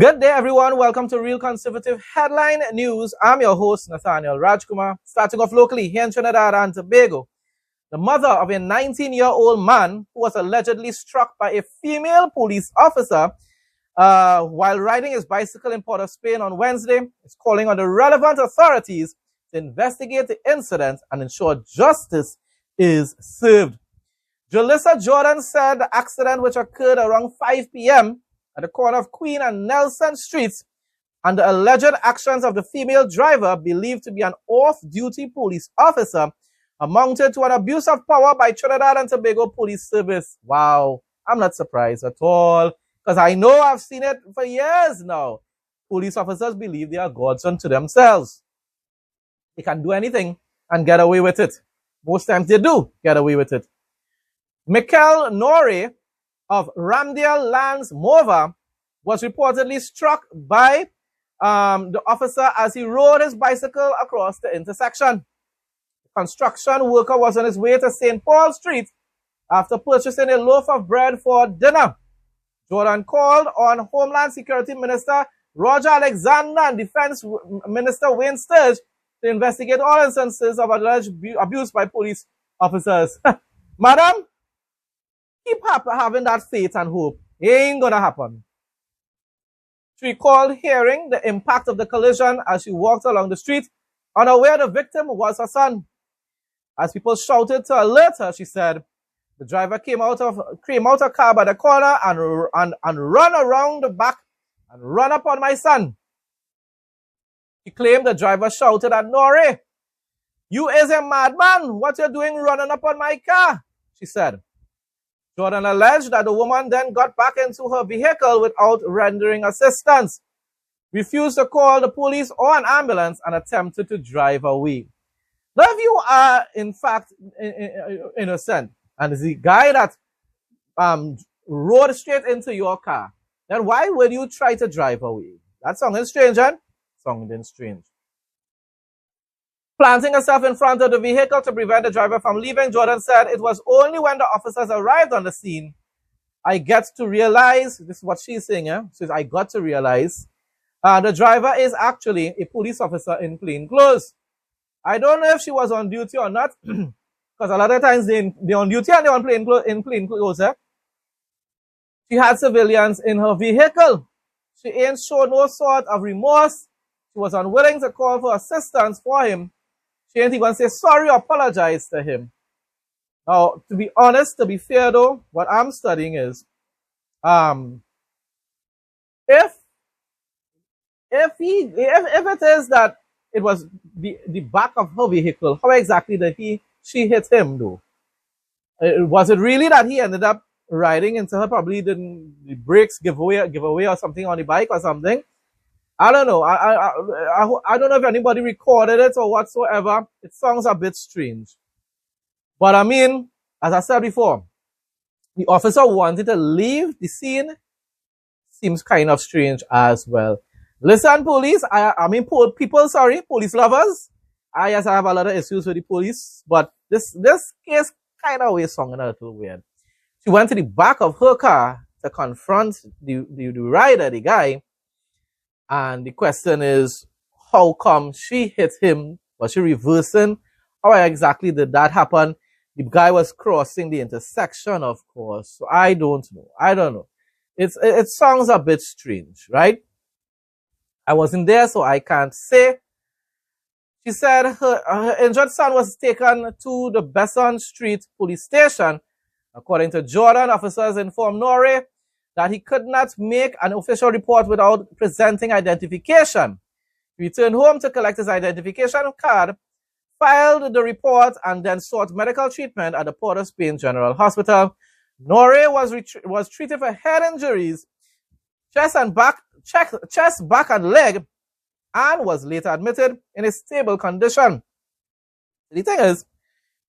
Good day, everyone. Welcome to Real Conservative Headline News. I'm your host, Nathaniel Rajkumar. Starting off locally here in Trinidad and Tobago, the mother of a 19-year-old man who was allegedly struck by a female police officer while riding his bicycle in Port of Spain on Wednesday is calling on the relevant authorities to investigate the incident and ensure justice is served. Jalissa Jordan said the accident, which occurred around 5 p.m., at the corner of Queen and Nelson Streets, and the alleged actions of the female driver, believed to be an off-duty police officer, amounted to an abuse of power by Trinidad and Tobago Police Service. Wow, I'm not surprised at all, because I know I've seen it for years now. Police officers believe they are gods unto themselves. They can do anything and get away with it. Most times they do get away with it. Mikel Norrie of Ramdale Lands Mova was reportedly struck by the officer as he rode his bicycle across the intersection. The construction worker was on his way to St. Paul Street after purchasing a loaf of bread for dinner. Jordan called on Homeland Security Minister Roger Alexander and Defense Minister Wayne Sturge to investigate all instances of alleged abuse by police officers. Madam, keep having that faith and hope. It ain't gonna happen. She recalled hearing the impact of the collision as she walked along the street, unaware the victim was her son. As people shouted to alert her, she said, the driver came out of her car by the corner and run around the back and run up on my son. She claimed the driver shouted at Norrie, "You is a madman. What you doing running up on my car?" she said. Jordan alleged that the woman then got back into her vehicle without rendering assistance, refused to call the police or an ambulance, and attempted to drive away. Now, if you are, in fact, innocent, and the guy that rode straight into your car, then why would you try to drive away? That sounded strange, huh? Sounding strange. Planting herself in front of the vehicle to prevent the driver from leaving, Jordan said, it was only when the officers arrived on the scene, I get to realize, this is what she's saying, she says, I got to realize the driver is actually a police officer in plain clothes. I don't know if she was on duty or not, because a lot of times they're on duty and they're on in plain clothes. She had civilians in her vehicle. She ain't showed no sort of remorse. She was unwilling to call for assistance for him. She ain't even say sorry or apologize to him. Now, to be honest, to be fair though, what I'm studying is, if it is that it was the back of her vehicle, how exactly did she hit him though? Was it really that he ended up riding into her? Probably didn't the brakes give away or something on the bike or something. I don't know. I don't know if anybody recorded it or whatsoever. It sounds a bit strange. But I mean, as I said before, the officer wanted to leave the scene. Seems kind of strange as well. Listen, police. Police lovers. I have a lot of issues with the police, but this case kind of sounded a little weird. She went to the back of her car to confront the rider, the guy. And the question is, how come she hit him? Was she reversing? How exactly did that happen? The guy was crossing the intersection, of course. So I don't know. It sounds a bit strange, right? I wasn't there, so I can't say. She said her injured son was taken to the Besson Street police station. According to Jordan, officers informed Norrie that he could not make an official report without presenting identification. He returned home to collect his identification card, filed the report, and then sought medical treatment at the Port of Spain General Hospital. Norrie was treated for head injuries, chest, back, and leg, and was later admitted in a stable condition. The thing is,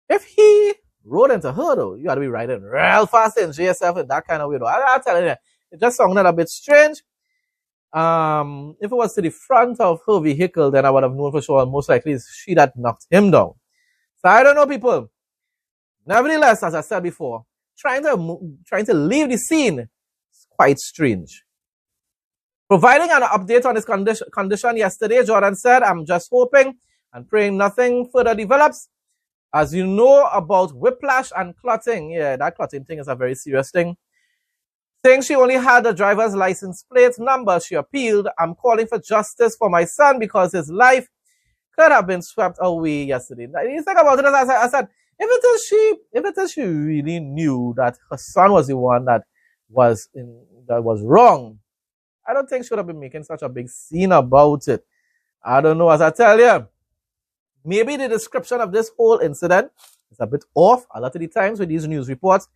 if he rode into her though, you gotta be riding real fast and enjoy yourself in that kind of way though. I'll tell you, it just sounded a bit strange. If it was to the front of her vehicle, then I would have known for sure, most likely it's she that knocked him down. So I don't know, people. Nevertheless, as I said before, trying to leave the scene is quite strange. Providing an update on his condition yesterday, Jordan said, "I'm just hoping and praying nothing further develops. As you know about whiplash and clotting," yeah, that clotting thing is a very serious thing. Saying she only had the driver's license plate number, she appealed, "I'm calling for justice for my son because his life could have been swept away yesterday." Now, you think about it, as I said, if it is she really knew that her son was the one that was wrong, I don't think she would have been making such a big scene about it. I don't know, as I tell you, maybe the description of this whole incident is a bit off. A lot of the times with these news reports,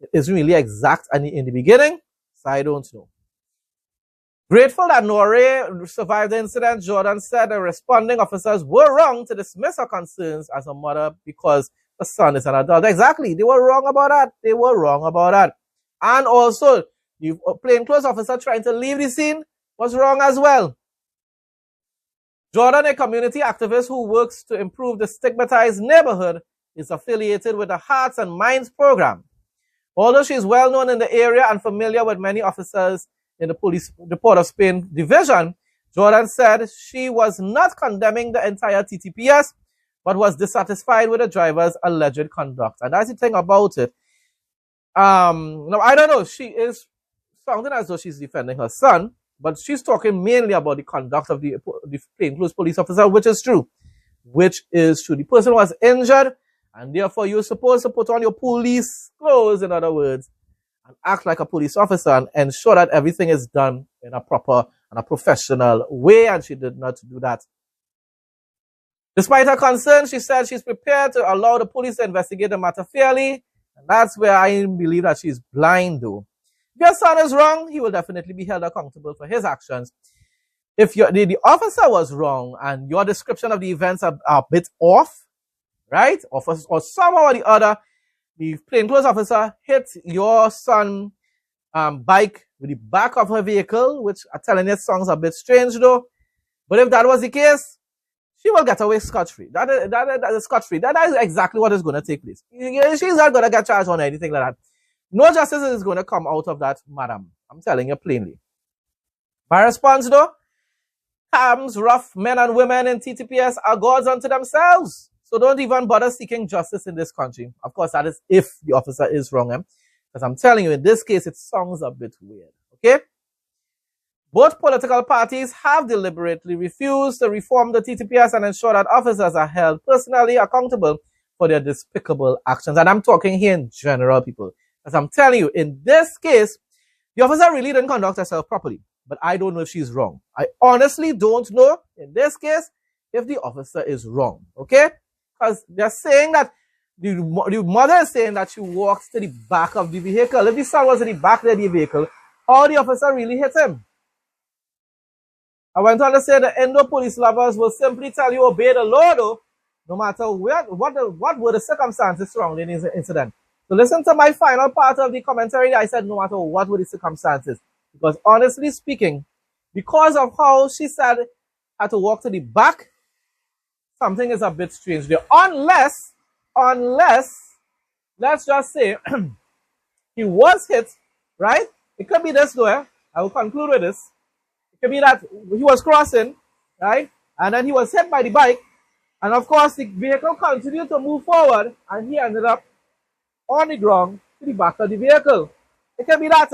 it isn't really exact in the beginning, so I don't know. Grateful that Nore survived the incident, Jordan said the responding officers were wrong to dismiss her concerns as a mother because the son is an adult. Exactly, they were wrong about that. They were wrong about that. And also, the plainclothes officer trying to leave the scene was wrong as well. Jordan, a community activist who works to improve the stigmatized neighborhood, is affiliated with the Hearts and Minds program. Although she is well known in the area and familiar with many officers in the Port of Spain division, Jordan said she was not condemning the entire TTPS, but was dissatisfied with the driver's alleged conduct. And that's the thing about it. No, I don't know. She is sounding as though she's defending her son, but she's talking mainly about the conduct of the plainclothes police officer, which is true. The person was injured, and therefore you're supposed to put on your police clothes, in other words, and act like a police officer and ensure that everything is done in a proper and a professional way, and she did not do that. Despite her concern, she said she's prepared to allow the police to investigate the matter fairly, and that's where I believe that she's blind, though. If your son is wrong, he will definitely be held accountable for his actions. If the officer was wrong and your description of the events are a bit off, right? Or somehow or the other, the plainclothes officer hit your son's bike with the back of her vehicle, which I'm telling you sounds a bit strange though. But if that was the case, she will get away scot-free. That is scot-free. That is exactly what is going to take place. She's not going to get charged on anything like that. No justice is going to come out of that, madam. I'm telling you plainly. My response, though, Cams, rough men and women in TTPS are gods unto themselves. So don't even bother seeking justice in this country. Of course, that is if the officer is wrong. Because I'm telling you, in this case, it sounds a bit weird. Okay? Both political parties have deliberately refused to reform the TTPS and ensure that officers are held personally accountable for their despicable actions. And I'm talking here in general, people. As I'm telling you, in this case, the officer really didn't conduct herself properly. But I don't know if she's wrong. I honestly don't know, in this case, if the officer is wrong. Okay? Because they're saying that the mother is saying that she walked to the back of the vehicle. If the son was in the back of the vehicle, how the officer really hit him? I went on to say the Indo police lovers will simply tell you obey the law, though, no matter what were the circumstances surrounding this incident. So listen to my final part of the commentary. I said no matter what were the circumstances. Because honestly speaking, because of how she said had to walk to the back, something is a bit strange there. Unless, let's just say, he was hit, right? It could be this though, I will conclude with this. It could be that he was crossing, right? And then he was hit by the bike. And of course, the vehicle continued to move forward, and he ended up on the ground to the back of the vehicle. It could be that,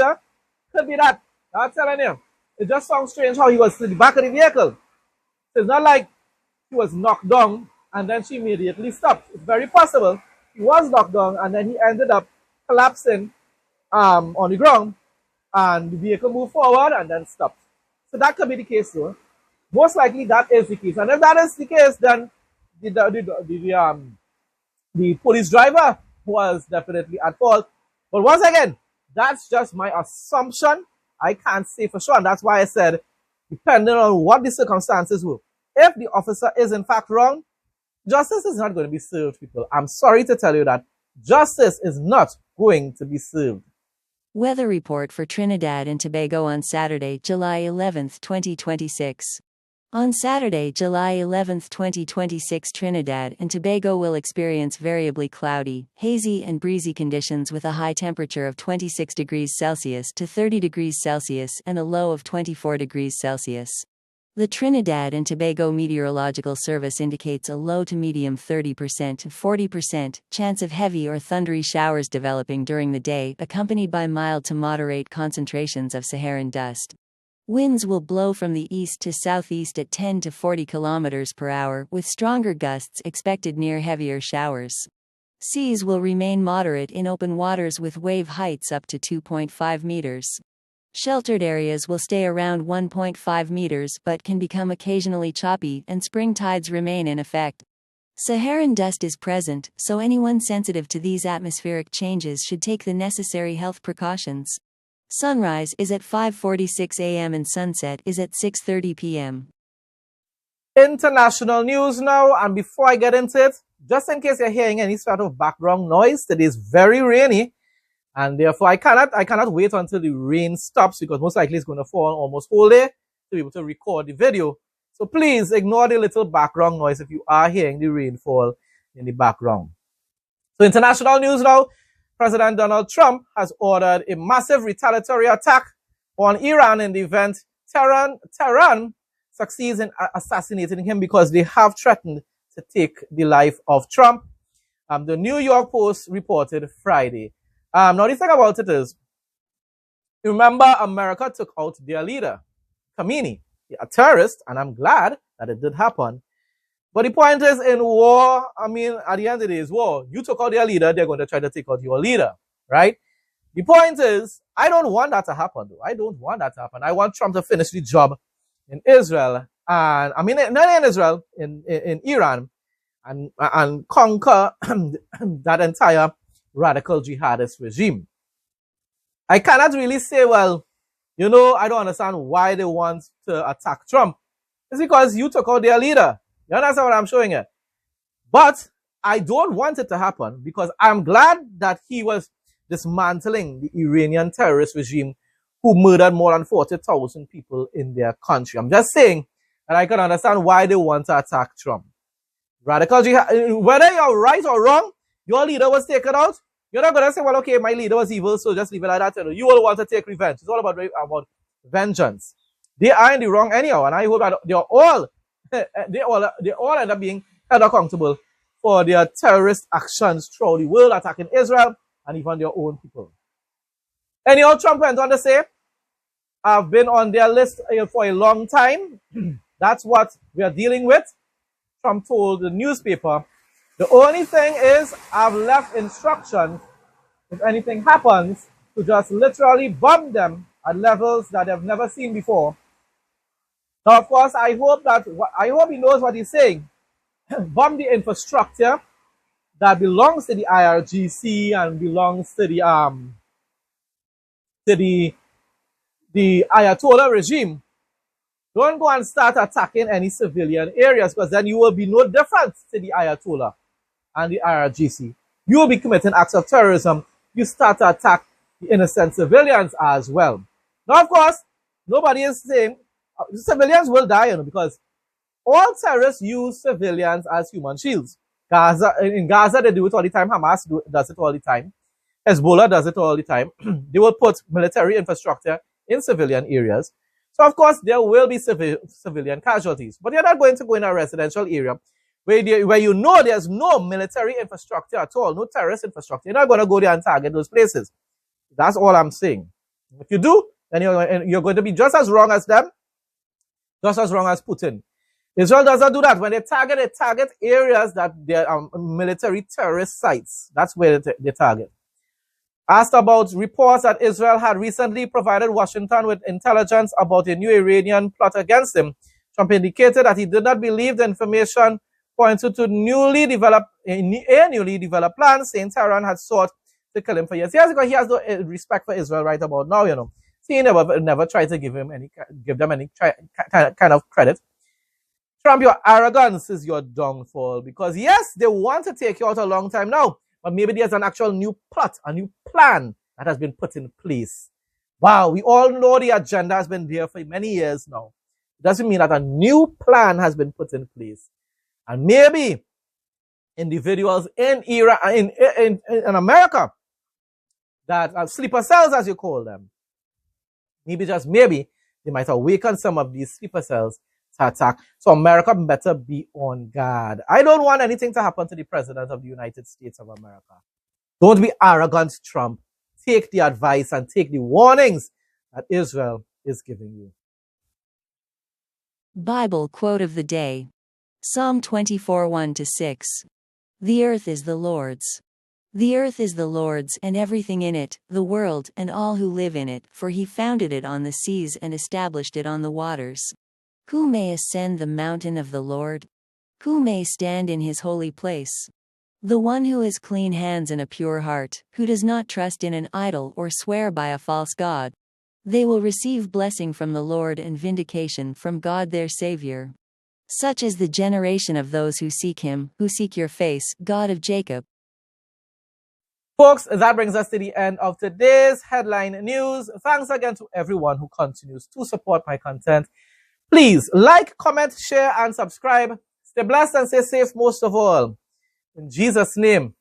Could be that. I'm telling you. It just sounds strange how he was to the back of the vehicle. It's not like he was knocked down and then she immediately stopped. It's very possible he was knocked down and then he ended up collapsing on the ground, and the vehicle moved forward and then stopped. So that could be the case, though. Most likely that is the case. And if that is the case, then the police driver was definitely at fault. But once again, that's just my assumption. I can't say for sure. And that's why I said, depending on what the circumstances were, if the officer is in fact wrong, justice is not going to be served, people. I'm sorry to tell you that. Justice is not going to be served. Weather report for Trinidad and Tobago on Saturday, July 11, 2026. On Saturday, July 11, 2026, Trinidad and Tobago will experience variably cloudy, hazy and breezy conditions with a high temperature of 26 degrees Celsius to 30 degrees Celsius and a low of 24 degrees Celsius. The Trinidad and Tobago Meteorological Service indicates a low to medium 30% to 40% chance of heavy or thundery showers developing during the day, accompanied by mild to moderate concentrations of Saharan dust. Winds will blow from the east to southeast at 10 to 40 km per hour, with stronger gusts expected near heavier showers. Seas will remain moderate in open waters with wave heights up to 2.5 meters. Sheltered areas will stay around 1.5 meters but can become occasionally choppy, and spring tides remain in effect. Saharan dust is present, so anyone sensitive to these atmospheric changes should take the necessary health precautions. Sunrise is at 5:46 a.m. and sunset is at 6:30 p.m. International news now, and before I get into it, just in case you're hearing any sort of background noise, it is very rainy, and therefore I cannot wait until the rain stops, because most likely it's going to fall almost whole day to be able to record the video. So please ignore the little background noise if you are hearing the rainfall in the background. So international news now. President Donald Trump has ordered a massive retaliatory attack on Iran in the event Tehran succeeds in assassinating him, because they have threatened to take the life of Trump. The New York Post reported Friday. Now the thing about it is, remember, America took out their leader, Khamenei, a terrorist, and I'm glad that it did happen. But the point is, in war, at the end of the day, it's war. You took out their leader, they're going to try to take out your leader, right? The point is, I don't want that to happen, though. I don't want that to happen. I want Trump to finish the job in Israel, and not in Israel, in Iran, and conquer that entire radical jihadist regime. I cannot really say, well, I don't understand why they want to attack Trump. It's because you took out their leader. You understand what I'm showing you? But I don't want it to happen, because I'm glad that he was dismantling the Iranian terrorist regime who murdered more than 40,000 people in their country. I'm just saying that I can understand why they want to attack Trump. Radical jihad, whether you're right or wrong, your leader was taken out. You're not going to say, well, okay, my leader was evil, so just leave it like that. You will want to take revenge. It's all about vengeance. They are in the wrong anyhow, and I hope that they all end up being held accountable for their terrorist actions throughout the world, attacking Israel and even their own people. Anyhow, Trump went on to say, I've been on their list for a long time. That's what we are dealing with. Trump told the newspaper, the only thing is I've left instructions, if anything happens, to just literally bomb them at levels that they've never seen before. Now, of course, I hope he knows what he's saying. Bomb the infrastructure that belongs to the IRGC and belongs to the Ayatollah regime. Don't go and start attacking any civilian areas, because then you will be no different to the Ayatollah and the IRGC. You will be committing acts of terrorism. You start to attack the innocent civilians as well. Now, of course, nobody is saying civilians will die, because all terrorists use civilians as human shields. In Gaza, they do it all the time. Hamas does it all the time. Hezbollah does it all the time. They will put military infrastructure in civilian areas. So, of course, there will be civilian casualties. But you're not going to go in a residential area where there's no military infrastructure at all, no terrorist infrastructure. You're not going to go there and target those places. That's all I'm saying. If you do, then you're going to be just as wrong as them, just as wrong as Putin. Israel does not do that. When they target areas that they're military terrorist sites. That's where they target. Asked about reports that Israel had recently provided Washington with intelligence about a new Iranian plot against him, Trump indicated that he did not believe the information pointed to a newly developed plan, saying Tehran had sought to kill him for years. Yes, because he has no respect for Israel right about now, So he never tried to give them any kind of credit. Trump, your arrogance is your downfall, because yes, they want to take you out a long time now, but maybe there's an actual new plot, a new plan that has been put in place. Wow, we all know the agenda has been there for many years now. It doesn't mean that a new plan has been put in place. And maybe individuals in America that are sleeper cells, as you call them, maybe just maybe they might awaken some of these sleeper cells to attack. So America better be on guard. I don't want anything to happen to the President of the United States of America. Don't be arrogant, Trump. Take the advice and take the warnings that Israel is giving you. Bible quote of the day. Psalm 24, 1-6. The earth is the Lord's. The earth is the Lord's and everything in it, the world and all who live in it, for he founded it on the seas and established it on the waters. Who may ascend the mountain of the Lord? Who may stand in his holy place? The one who has clean hands and a pure heart, who does not trust in an idol or swear by a false god. They will receive blessing from the Lord and vindication from God their Savior. Such is the generation of those who seek him, who seek your face, God of Jacob. Folks, that brings us to the end of today's headline news. Thanks again to everyone who continues to support my content. Please like, comment, share, and subscribe. Stay blessed and stay safe most of all. In Jesus' name.